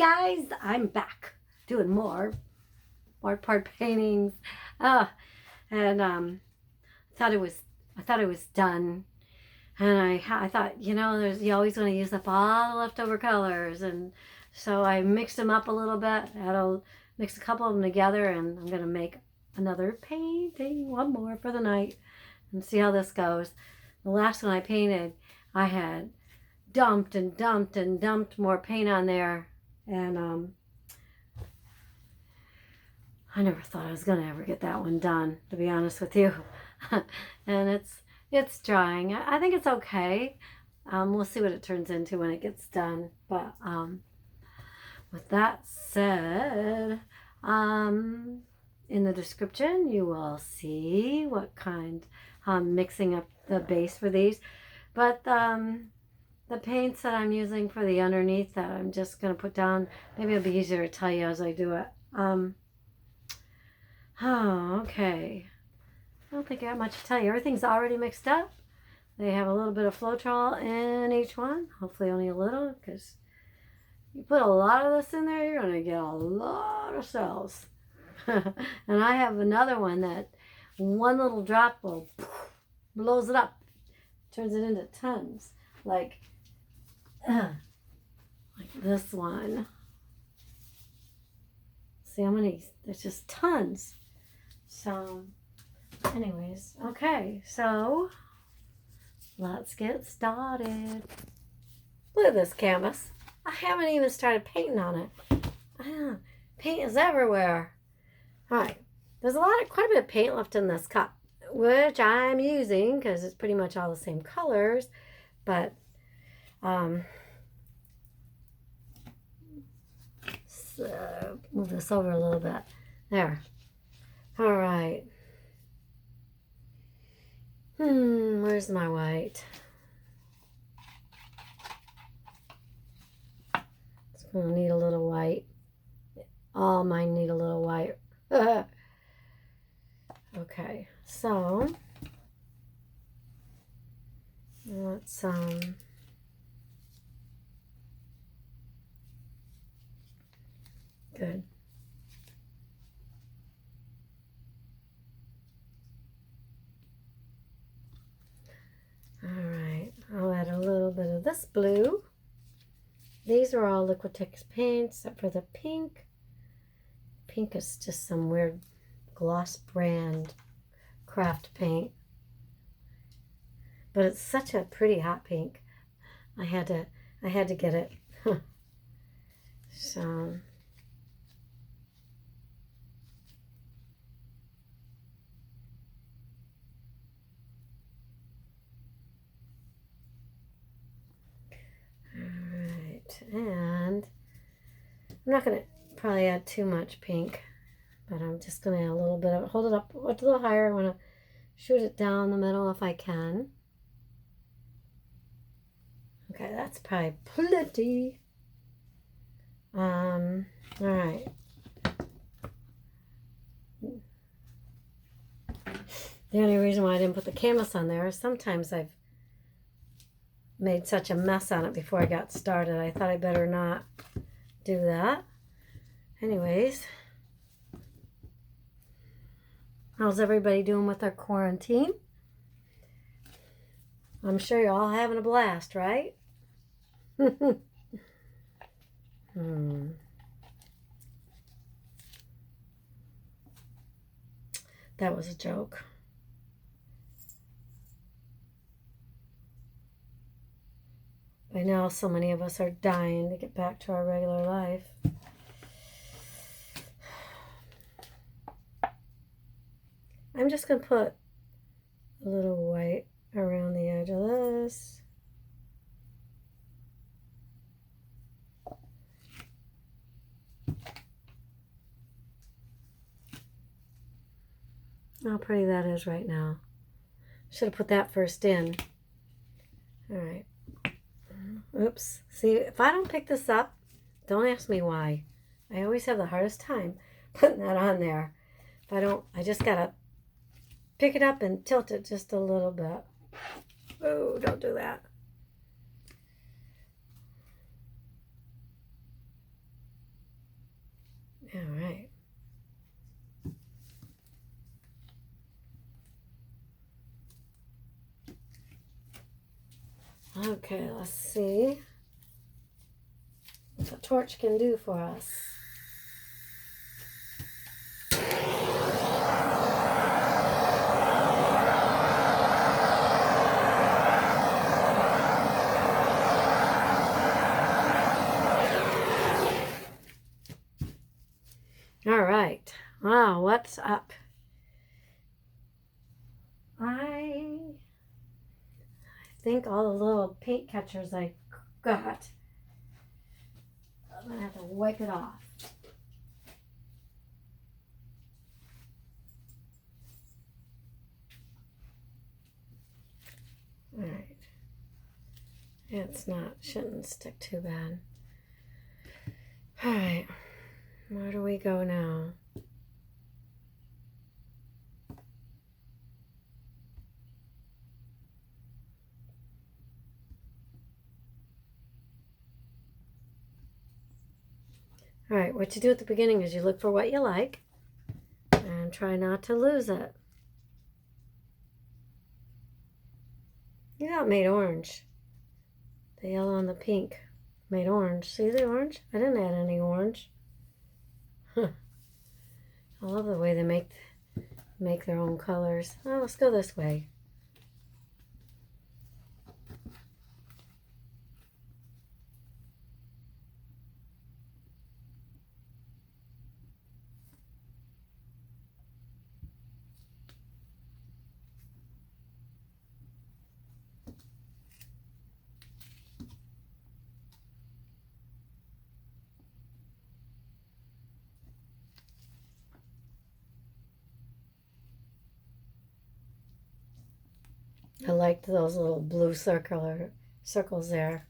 guys, I'm back doing more part paintings. And I thought it was done, and I thought, you know, you always want to use up all the leftover colors, and so I mixed them up a little bit. I'll mix a couple of them together, and I'm gonna make another painting, one more for the night, and see how this goes. The last one I painted, I had dumped and dumped and dumped more paint on there, and I never thought I was gonna ever get that one done, to be honest with you. And it's drying. I think it's okay. We'll see what it turns into when it gets done. But with that said, in the description you will see what kind I'm mixing up the base for these. But the paints that I'm using for the underneath that I'm just going to put down, maybe it'll be easier to tell you as I do it. Okay. I don't think I got much to tell you. Everything's already mixed up. They have a little bit of Floetrol in each one. Hopefully only a little, because you put a lot of this in there, you're going to get a lot of cells. And I have another one that one little drop will blows it up, turns it into tons. Like this one. See how many? There's just tons. So, anyways, okay, so let's get started. Look at this canvas. I haven't even started painting on it. Paint is everywhere. All right, there's quite a bit of paint left in this cup, which I'm using because it's pretty much all the same colors, but so move this over a little bit. There. All right. Where's my white? It's gonna need a little white. All mine need a little white. Okay, so let's good. All right, I'll add a little bit of this blue. These are all Liquidtex paints except for the pink. Pink is just some weird gloss brand craft paint. But it's such a pretty hot pink. I had to get it. So and I'm not going to probably add too much pink, but I'm just going to add a little bit of, hold it up a little higher. I want to shoot it down the middle if I can. Okay, that's probably plenty. All right. The only reason why I didn't put the canvas on there is sometimes I've made such a mess on it before I got started. I thought I better not do that. Anyways, how's everybody doing with their quarantine? I'm sure you're all having a blast, right? That was a joke. By now, so many of us are dying to get back to our regular life. I'm just going to put a little white around the edge of this. How pretty that is right now. Should have put that first in. All right. Oops. See, if I don't pick this up, don't ask me why. I always have the hardest time putting that on there. If I don't, I just gotta pick it up and tilt it just a little bit. Oh, don't do that. All right. Okay, let's see what the torch can do for us. All right. Wow, what's up? I think all the little paint catchers I got, I'm going to have to wipe it off. All right. It's not, shouldn't stick too bad. All right. Where do we go now? All right, what you do at the beginning is you look for what you like and try not to lose it. You got made orange. The yellow and the pink made orange. See the orange? I didn't add any orange. Huh. I love the way they make their own colors. Oh, let's go this way. I liked those little blue circles there.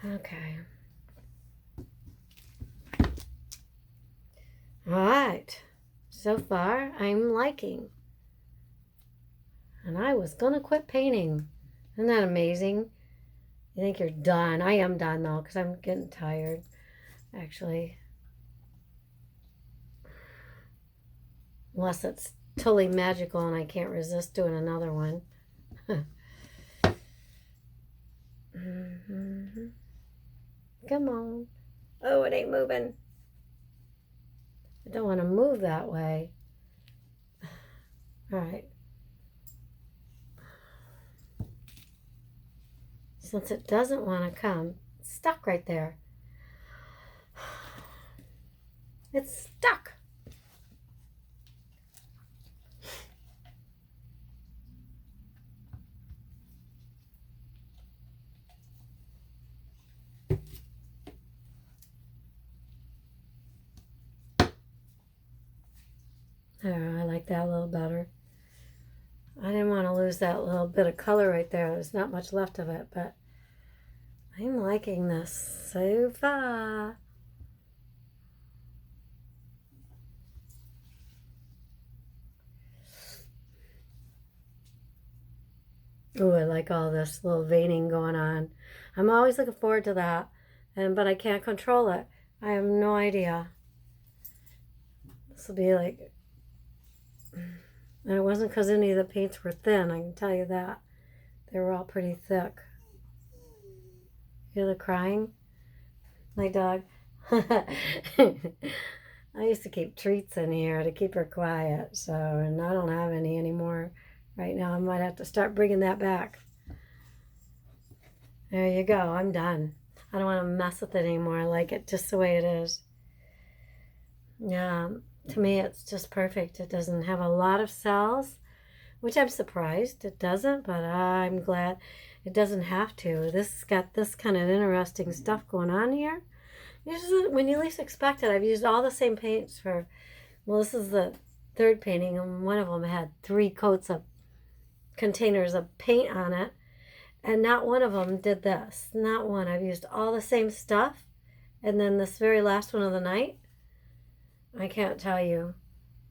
Okay. All right. So far, I'm liking. And I was going to quit painting. Isn't that amazing? You think you're done. I am done, though, because I'm getting tired, actually. Unless it's totally magical and I can't resist doing another one. Come on. Oh, it ain't moving. I don't want to move that way. All right. Since it doesn't want to come, it's stuck right there. It's stuck. There, I like that a little better. I didn't want to lose that little bit of color right there. There's not much left of it, but I'm liking this so far. Ooh, I like all this little veining going on. I'm always looking forward to that, but I can't control it. I have no idea. This will be like... And it wasn't because any of the paints were thin, I can tell you that. They were all pretty thick. Hear the crying? My dog. I used to keep treats in here to keep her quiet, and I don't have any anymore right now. I might have to start bringing that back. There you go. I'm done. I don't want to mess with it anymore. I like it just the way it is. Yeah. To me, it's just perfect. It doesn't have a lot of cells, which I'm surprised it doesn't, but I'm glad it doesn't have to. This has got this kind of interesting stuff going on here. This is when you least expect it. I've used all the same paints for, well, this is the third painting, and one of them had 3 coats of containers of paint on it, and not one of them did this. Not one. I've used all the same stuff, and then this very last one of the night, I can't tell you.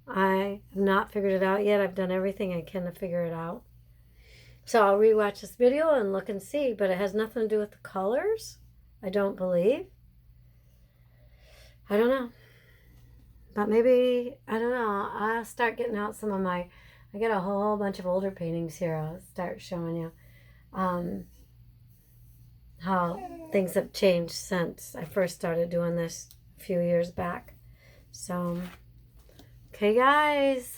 I have not figured it out yet. I've done everything I can to figure it out. So I'll rewatch this video and look and see, but it has nothing to do with the colors, I don't believe. I don't know. But maybe, I don't know, I'll start getting out some of my, I got a whole bunch of older paintings here. I'll start showing you how things have changed since I first started doing this a few years back. So, okay guys,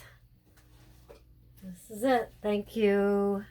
this is it. Thank you.